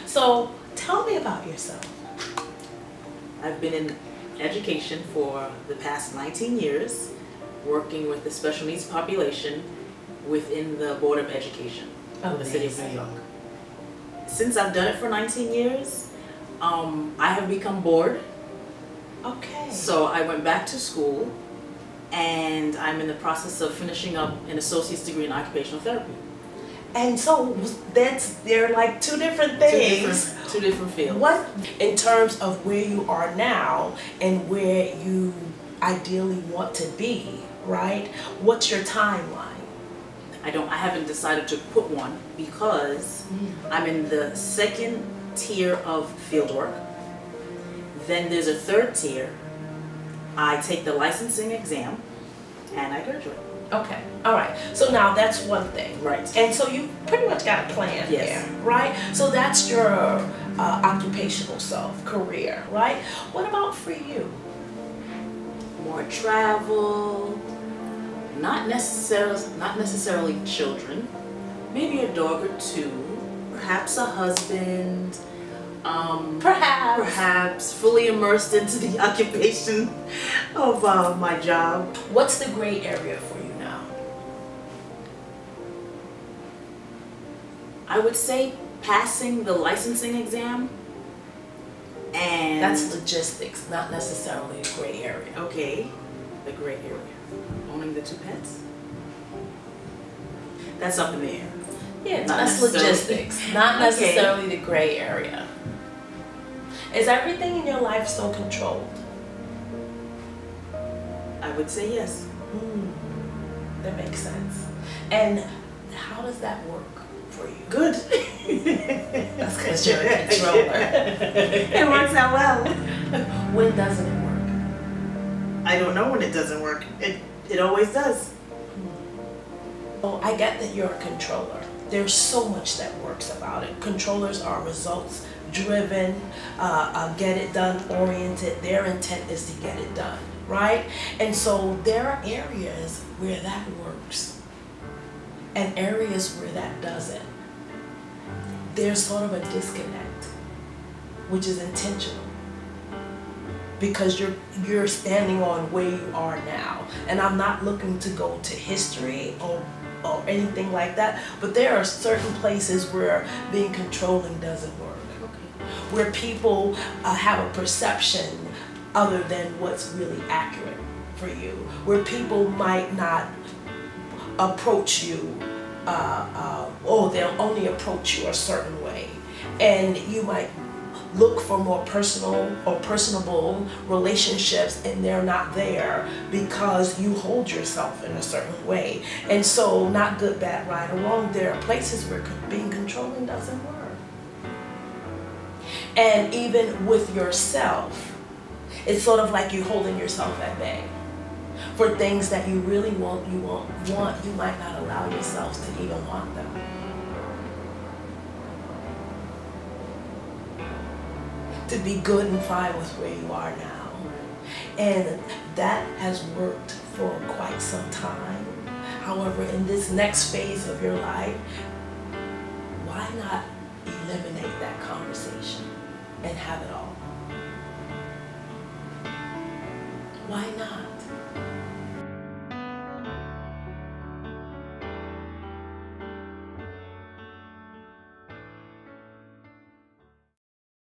So tell me about yourself. I've been in education for the past 19 years, working with the special needs population within the Board of Education of the City of New York. Since I've done it for 19 years, I have become bored. Okay. So I went back to school, and I'm in the process of finishing up an associate's degree in occupational therapy. And so they're like two different things. Two different fields. What, in terms of where you are now and where you ideally want to be, right? What's your timeline? I haven't decided to put one because I'm in the second tier of fieldwork. Then there's a third tier. I take the licensing exam and I graduate. Okay, all right. So now that's one thing. Right. And so you pretty much got a plan there, right? So that's your occupational self, career, right? What about for you? More travel, not necessarily children, maybe a dog or two, perhaps a husband, perhaps fully immersed into the occupation of my job. What's the gray area for you now? I would say passing the licensing exam. And that's logistics, not necessarily a gray area. Okay, the gray area. Owning the 2 pets? That's up in the air. Yeah, that's logistics, not necessarily the gray area. Is everything in your life so controlled? I would say yes. That makes sense. And how does that work for you? Good. That's because you're a controller. It works out well. When doesn't it work? I don't know when it doesn't work. It always does. Oh, I get that you're a controller. There's so much that works about it. Controllers are results driven, get it done oriented. Their intent is to get it done, right? And so there are areas where that works and areas where that doesn't. There's sort of a disconnect, which is intentional, because you're standing on where you are now. And I'm not looking to go to history or anything like that, but there are certain places where being controlling doesn't work. Where people have a perception other than what's really accurate for you. Where people might not approach you, they'll only approach you a certain way. And you might look for more personal or personable relationships, and they're not there because you hold yourself in a certain way. And so, not good, bad, right, or wrong, there are places where being controlling doesn't work. And even with yourself, it's sort of like you're holding yourself at bay. For things that you really want, you might not allow yourself to even want them. To be good and fine with where you are now. And that has worked for quite some time. However, in this next phase of your life, why not eliminate that conversation and have it all? Why not?